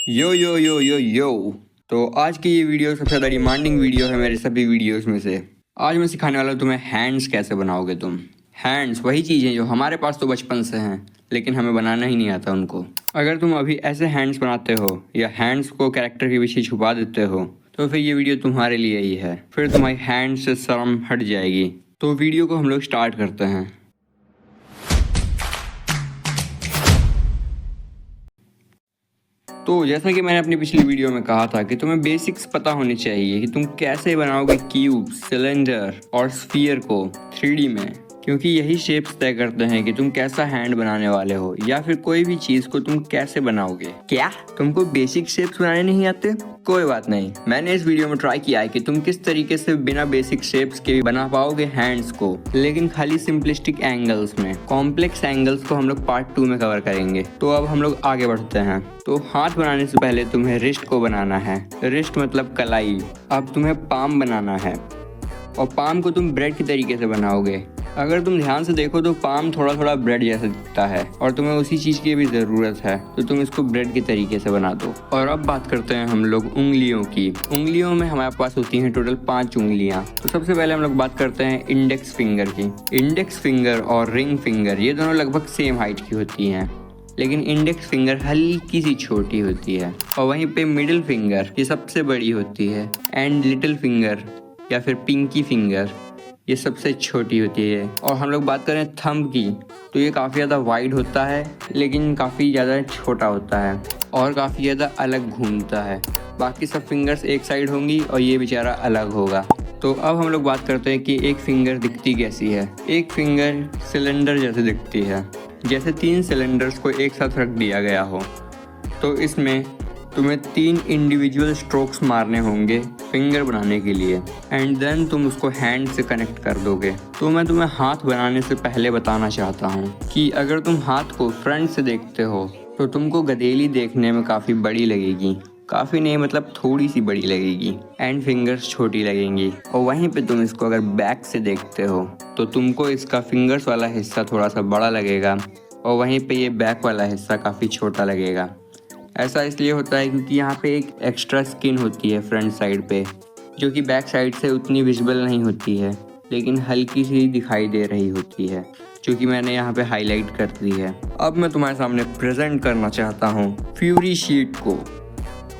यो यो यो यो यो। तो आज की ये वीडियो सबसे ज़्यादा डिमांडिंग वीडियो है मेरे सभी वीडियोस में से। आज मैं सिखाने वाला हूँ तुम्हें हैंड्स कैसे बनाओगे तुम। हैंड्स वही चीज़ें जो हमारे पास तो बचपन से हैं लेकिन हमें बनाना ही नहीं आता उनको। अगर तुम अभी ऐसे हैंड्स बनाते हो या हैंड्स को कैरेक्टर के पीछे छुपा देते हो तो फिर ये वीडियो तुम्हारे लिए ही है। फिर तुम्हारी हैंड्स से शर्म हट जाएगी। तो वीडियो को हम लोग स्टार्ट करते हैं। तो जैसा कि मैंने अपनी पिछली वीडियो में कहा था कि तुम्हें बेसिक्स पता होनी चाहिए कि तुम कैसे बनाओगे क्यूब, सिलेंडर और स्फीयर को 3D में, क्योंकि यही शेप्स तय करते हैं कि तुम कैसा हैंड बनाने वाले हो या फिर कोई भी चीज को तुम कैसे बनाओगे। क्या तुमको बेसिक शेप्स बनाने नहीं आते? कोई बात नहीं, मैंने इस वीडियो में ट्राई किया है कि तुम किस तरीके से बिना बेसिक शेप्स के बना पाओगे हैंड्स को, लेकिन खाली सिंपलिस्टिक एंगल्स में। कॉम्प्लेक्स एंगल्स को हम लोग पार्ट 2 में कवर करेंगे। तो अब हम लोग आगे बढ़ते हैं। तो हाथ बनाने से पहले तुम्हें रिस्ट को बनाना है। रिस्ट मतलब कलाई। अब तुम्हें पाम बनाना है और पाम को तुम ब्रेड के तरीके से बनाओगे। अगर तुम ध्यान से देखो तो पाम थोड़ा थोड़ा ब्रेड जैसा दिखता है और तुम्हें उसी चीज़ की भी ज़रूरत है, तो तुम इसको ब्रेड के तरीके से बना दो। और अब बात करते हैं हम लोग उंगलियों की। उंगलियों में हमारे पास होती हैं टोटल 5 उंगलियां। तो सबसे पहले हम लोग बात करते हैं इंडेक्स फिंगर की। इंडेक्स फिंगर और रिंग फिंगर ये दोनों लगभग सेम हाइट की होती हैं, लेकिन इंडेक्स फिंगर हल्की सी छोटी होती है और वहीं पे मिडिल फिंगर ये सबसे बड़ी होती है एंड लिटिल फिंगर या फिर पिंकी फिंगर ये सबसे छोटी होती है। और हम लोग बात करें थंब की तो ये काफ़ी ज़्यादा वाइड होता है लेकिन काफ़ी ज़्यादा छोटा होता है और काफ़ी ज़्यादा अलग घूमता है। बाकी सब फिंगर्स एक साइड होंगी और ये बेचारा अलग होगा। तो अब हम लोग बात करते हैं कि एक फिंगर दिखती कैसी है। एक फिंगर सिलेंडर जैसे दिखती है, जैसे 3 सिलेंडर्स को एक साथ रख दिया गया हो। तो इसमें तुम्हें 3 इंडिविजुअल स्ट्रोक्स मारने होंगे फिंगर बनाने के लिए एंड देन तुम उसको हैंड से कनेक्ट कर दोगे। तो मैं तुम्हें हाथ बनाने से पहले बताना चाहता हूँ कि अगर तुम हाथ को फ्रंट से देखते हो तो तुमको गदेली देखने में काफ़ी बड़ी लगेगी। काफ़ी नहीं, मतलब थोड़ी सी बड़ी लगेगी एंड फिंगर्स छोटी लगेंगी। और वहीं पे तुम इसको अगर बैक से देखते हो तो तुमको इसका फिंगर्स वाला हिस्सा थोड़ा सा बड़ा लगेगा और वहीं पे ये बैक वाला हिस्सा काफ़ी छोटा लगेगा। ऐसा इसलिए होता है क्योंकि यहाँ पे एक एक्स्ट्रा स्किन होती है फ्रंट साइड पे, जो कि बैक साइड से उतनी विजिबल नहीं होती है लेकिन हल्की सी दिखाई दे रही होती है, जो कि मैंने यहाँ पे हाईलाइट कर दी है। अब मैं तुम्हारे सामने प्रेजेंट करना चाहता हूँ फ्यूरी शीट को।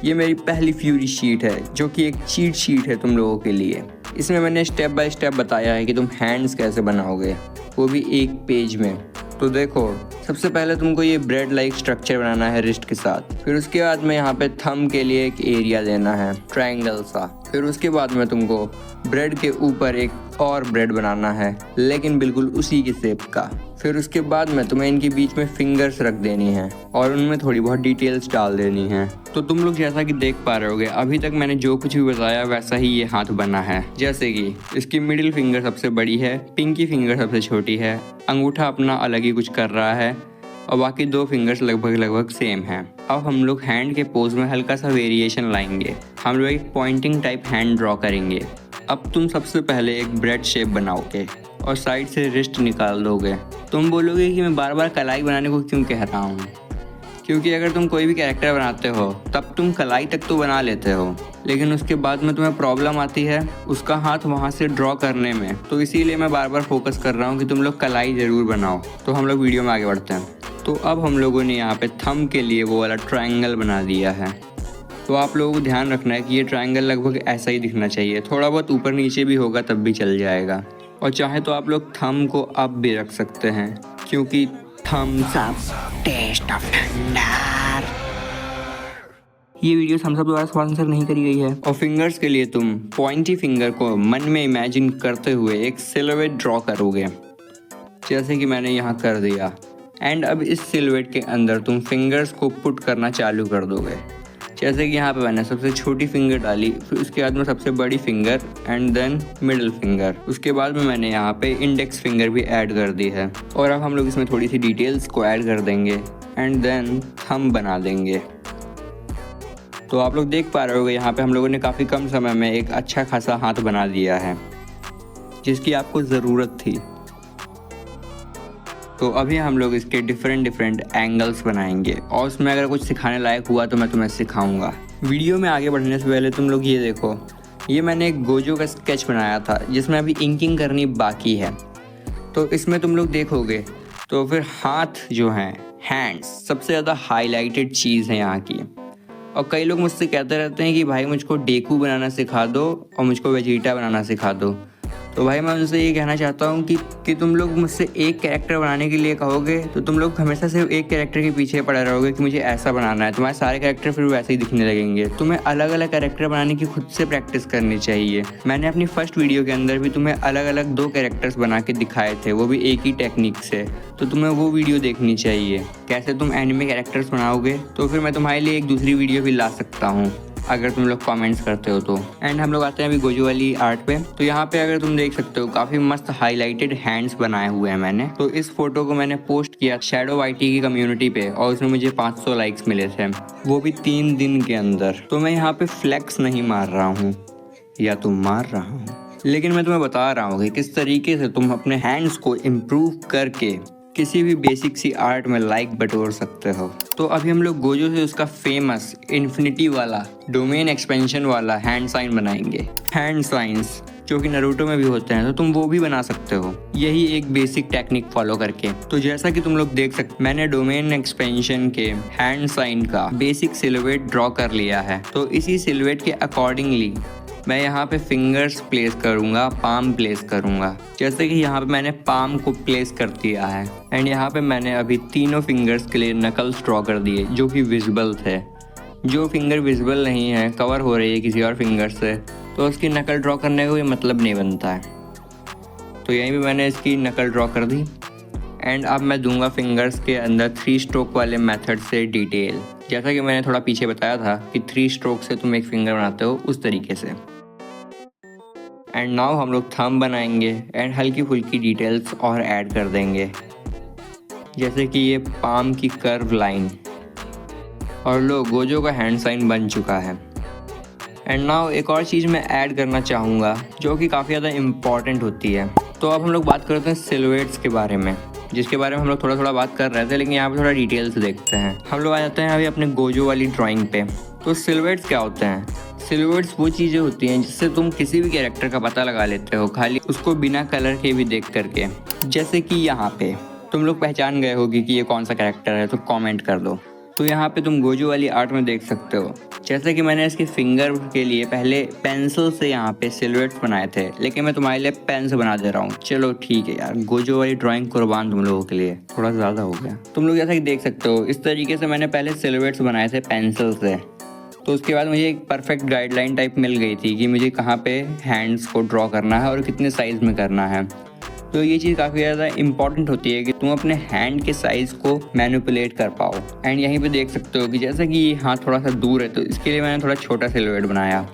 ये मेरी पहली फ्यूरी शीट है जो कि एक चीट शीट है तुम लोगों के लिए। इसमें मैंने स्टेप बाय स्टेप बताया है कि तुम हैंड्स कैसे बनाओगे, वो भी एक पेज में। तो देखो, सबसे पहले तुमको ये ब्रेड लाइक स्ट्रक्चर बनाना है रिस्ट के साथ। फिर उसके बाद में यहाँ पे थंब के लिए एक एरिया देना है ट्रायंगल सा। फिर उसके बाद में तुमको ब्रेड के ऊपर एक और ब्रेड बनाना है लेकिन बिल्कुल उसी की शेप का। फिर उसके बाद में तुम्हें इनके बीच में फिंगर्स रख देनी है और उनमें थोड़ी बहुत डिटेल्स डाल देनी है। तो तुम लोग जैसा कि देख पा रहे होगे, अभी तक मैंने जो कुछ भी बताया वैसा ही ये हाथ बना है। जैसे कि इसकी मिडिल फिंगर सबसे बड़ी है, पिंकी फिंगर सबसे छोटी है, अंगूठा अपना अलग ही कुछ कर रहा है और बाकी 2 फिंगर्स लगभग सेम हैं। अब हम लोग हैंड के पोज में हल्का सा वेरिएशन लाएंगे। हम लोग एक पॉइंटिंग टाइप हैंड ड्रॉ करेंगे। अब तुम सबसे पहले एक ब्रेड शेप बनाओगे और साइड से रिस्ट निकाल दोगे। तुम बोलोगे कि मैं बार बार कलाई बनाने को क्यों कह रहा हूँ, क्योंकि अगर तुम कोई भी कैरेक्टर बनाते हो तब तुम कलाई तक तो बना लेते हो लेकिन उसके बाद में तुम्हें प्रॉब्लम आती है उसका हाथ वहाँ से ड्रॉ करने में। तो इसीलिए मैं बार बार फोकस कर रहा हूँ कि तुम लोग कलाई ज़रूर बनाओ। तो हम लोग वीडियो में आगे बढ़ते हैं। तो अब हम लोगों ने यहाँ पे थंब के लिए वो वाला ट्रायंगल बना दिया है। तो आप लोगों को ध्यान रखना है कि ये ट्रायंगल लगभग ऐसा ही दिखना चाहिए, थोड़ा बहुत ऊपर नीचे भी होगा तब भी चल जाएगा। और चाहे तो आप लोग थंब को अप भी रख सकते हैं क्योंकि Thums Up taste of thunder. ये वीडियो थम्स अप द्वारा स्पॉन्सर नहीं करी गई है। और फिंगर्स के लिए तुम पॉइंटी फिंगर को मन में इमेजिन करते हुए एक सिलुएट ड्रॉ करोगे, जैसे कि मैंने यहाँ कर दिया। एंड अब इस सिलुएट के अंदर तुम फिंगर्स को पुट करना चालू कर दोगे। जैसे कि यहाँ पे मैंने सबसे छोटी फिंगर डाली, फिर उसके बाद में सबसे बड़ी finger and then middle finger. उसके बाद में मैंने यहाँ पे इंडेक्स फिंगर भी ऐड कर दी है। और अब हम लोग इसमें थोड़ी सी डिटेल्स को ऐड कर देंगे एंड देन थंब बना देंगे। तो आप लोग देख पा रहे होगे यहाँ पे हम लोगों ने काफ़ी कम समय में एक अच्छा खासा हाथ बना दिया है जिसकी आपको ज़रूरत थी। तो अभी हम लोग इसके डिफरेंट एंगल्स बनाएंगे और उसमें अगर कुछ सिखाने लायक हुआ तो मैं तुम्हें सिखाऊंगा। वीडियो में आगे बढ़ने से पहले तुम लोग ये देखो, ये मैंने एक गोजो का स्केच बनाया था जिसमें अभी इंकिंग करनी बाकी है। तो इसमें तुम लोग देखोगे तो फिर हाथ जो हैं, हैंड्स, सबसे ज़्यादा हाईलाइटेड चीज़ है यहाँ की। और कई लोग मुझसे कहते रहते हैं कि भाई मुझको डेकू बनाना सिखा दो और मुझको वेजिटा बनाना सिखा दो। तो भाई मैं उनसे ये कहना चाहता हूँ कि तुम लोग मुझसे एक कैरेक्टर बनाने के लिए कहोगे तो तुम लोग हमेशा सिर्फ एक कैरेक्टर के पीछे पड़े रहोगे कि मुझे ऐसा बनाना है। तुम्हारे सारे कैरेक्टर फिर वैसे ही दिखने लगेंगे। तुम्हें अलग अलग कैरेक्टर बनाने की खुद से प्रैक्टिस करनी चाहिए। मैंने अपनी फर्स्ट वीडियो के अंदर भी तुम्हें अलग अलग 2 कैरेक्टर्स बना के दिखाए थे, वो भी एक ही टेक्निक से। तो तुम्हें वो वीडियो देखनी चाहिए कैसे तुम एनिमे कैरेक्टर्स बनाओगे। तो फिर मैं तुम्हारे लिए एक दूसरी वीडियो भी ला सकता हूँ अगर तुम लोग कमेंट्स करते हो तो। एंड हम लोग आते हैं अभी गोजो वाली आर्ट पे। तो यहाँ पे अगर तुम देख सकते हो काफ़ी मस्त हाईलाइटेड हैंड्स बनाए हुए हैं मैंने। तो इस फोटो को मैंने पोस्ट किया शैडो वाईटी की कम्युनिटी पे और उसमें मुझे 500 लाइक्स मिले थे, वो भी 3 दिन के अंदर। तो मैं यहाँ पे फ्लेक्स नहीं मार रहा हूँ, या तो मार रहा हूँ, लेकिन मैं तुम्हें बता रहा हूँ कि किस तरीके से तुम अपने हैंड्स को इम्प्रूव करके किसी भी बेसिक सी आर्ट में लाइक बटोर सकते हो। तो अभी हम लोग गोजो से उसका फेमस इन्फिनिटी वाला डोमेन एक्सपेंशन वाला हैंड साइन बनाएंगे। हैंड साइंस जो कि नारुतो में भी होते हैं, तो तुम वो भी बना सकते हो यही एक बेसिक टेक्निक फॉलो करके। तो जैसा कि तुम लोग देख सकते, मैंने डोमेन एक्सपेंशन के हैंड साइन का बेसिक सिलुएट ड्रॉ कर लिया है। तो इसी सिलुएट के अकॉर्डिंगली मैं यहाँ पे फिंगर्स प्लेस करूँगा, पाम प्लेस करूँगा। जैसे कि यहाँ पे मैंने पाम को प्लेस कर दिया है। एंड यहाँ पे मैंने अभी तीनों फिंगर्स के लिए नकल्स ड्रॉ कर दिए जो कि विजिबल थे। जो फिंगर विजिबल नहीं है, कवर हो रही है किसी और फिंगर से, तो उसकी नकल ड्रॉ करने का कोई मतलब नहीं बनता है। तो यहीं पे मैंने इसकी नकल ड्रॉ कर दी। एंड अब मैं दूंगा फिंगर्स के अंदर 3 स्ट्रोक वाले मेथड से डिटेल। जैसा कि मैंने थोड़ा पीछे बताया था कि 3 स्ट्रोक से तुम एक फिंगर बनाते हो, उस तरीके से। एंड नाउ हम लोग थंब बनाएंगे एंड हल्की फुल्की डिटेल्स और ऐड कर देंगे, जैसे कि ये पाम की कर्व लाइन। और लो, गोजो का हैंड साइन बन चुका है। एंड नाउ एक और चीज़ मैं ऐड करना चाहूँगा जो कि काफ़ी ज़्यादा इम्पॉर्टेंट होती है। तो अब हम लोग बात करते हैं सिलुएट्स के बारे में, जिसके बारे में हम लोग थोड़ा बात कर रहे थे, लेकिन यहाँ पे थोड़ा डिटेल से देखते हैं। हम लोग आ जाते हैं अभी अपने गोजो वाली ड्राइंग पे। तो सिलुएट्स क्या होते हैं? सिलुएट्स वो चीज़ें होती हैं जिससे तुम किसी भी कैरेक्टर का पता लगा लेते हो, खाली उसको बिना कलर के भी देख करके। जैसे कि यहाँ पे तुम लोग पहचान गए होगी कि ये कौन सा कैरेक्टर है, तो कमेंट कर दो। तो यहाँ पे तुम गोजो वाली आर्ट में देख सकते हो, जैसे कि मैंने इसके फिंगर के लिए पहले पेंसिल से यहाँ पे सिलुएट्स बनाए थे, लेकिन मैं तुम्हारे लिए पेन से बना दे रहा हूँ। चलो ठीक है यार, गोजो वाली ड्राइंग कुर्बान तुम लोगों के लिए, थोड़ा ज़्यादा हो गया। तुम लोग जैसा कि देख सकते हो, इस तरीके से मैंने पहले सिलुएट्स बनाए थे पेंसिल से। तो उसके बाद मुझे एक परफेक्ट गाइडलाइन टाइप मिल गई थी कि मुझे कहाँ पे हैंड्स को ड्रॉ करना है और कितने साइज़ में करना है। तो ये चीज़ काफ़ी ज़्यादा इंपॉर्टेंट होती है कि तुम अपने हैंड के साइज़ को मैनिपुलेट कर पाओ। एंड यहीं पे देख सकते हो कि जैसे कि ये हाथ थोड़ा सा दूर है, तो इसके लिए मैंने थोड़ा छोटा सिलुएट बनाया,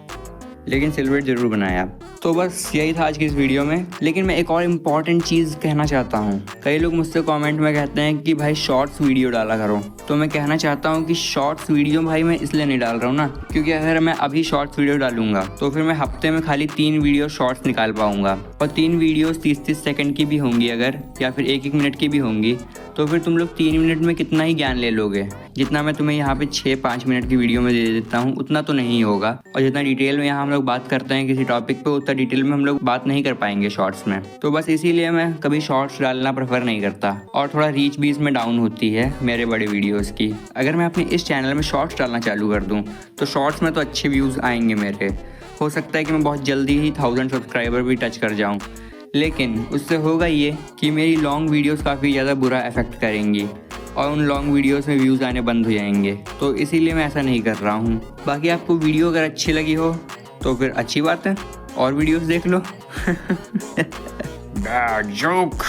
लेकिन सिलुएट ज़रूर बनाया। तो बस यही था आज की इस वीडियो में। लेकिन मैं एक और इम्पॉर्टेंट चीज़ कहना चाहता हूँ। कई लोग मुझसे कमेंट में कहते हैं कि भाई शॉर्ट्स वीडियो डाला करो। तो मैं कहना चाहता हूँ कि शॉर्ट्स वीडियो भाई मैं इसलिए नहीं डाल रहा हूँ ना, क्योंकि अगर मैं अभी शॉर्ट्स वीडियो डालूंगा तो फिर मैं हफ्ते में खाली 3 वीडियो शॉर्ट्स निकाल पाऊंगा। और 3 वीडियोस 30-30 सेकंड की भी होंगी अगर, या फिर 1-1 मिनट की भी होंगी, तो फिर तुम लोग 3 मिनट में कितना ही ज्ञान ले लोगे। जितना मैं तुम्हें यहाँ पे 6-5 मिनट की वीडियो में दे देता हूँ उतना तो नहीं होगा। और जितना डिटेल में यहाँ हम लोग बात करते हैं किसी टॉपिक पे, उतना डिटेल में हम लोग बात नहीं कर पाएंगे शॉर्ट्स में। तो बस इसीलिए मैं कभी शॉर्ट्स डालना प्रेफर नहीं करता। और थोड़ा रीच भी इसमें डाउन होती है मेरे बड़े वीडियोस की। अगर मैं अपने इस चैनल में शॉर्ट्स डालना चालू कर दूँ तो शॉर्ट्स में तो अच्छे व्यूज़ आएंगे मेरे। हो सकता है कि मैं बहुत जल्दी ही 1000 सब्सक्राइबर भी टच कर जाऊँ, लेकिन उससे होगा ये कि मेरी लॉन्ग वीडियोस काफ़ी ज़्यादा बुरा इफेक्ट करेंगी और उन लॉन्ग वीडियोस में व्यूज़ आने बंद हो जाएंगे। तो इसीलिए मैं ऐसा नहीं कर रहा हूँ। बाकी आपको वीडियो अगर अच्छी लगी हो तो फिर अच्छी बात है, और वीडियोस देख लो। Bad joke.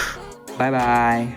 Bye bye.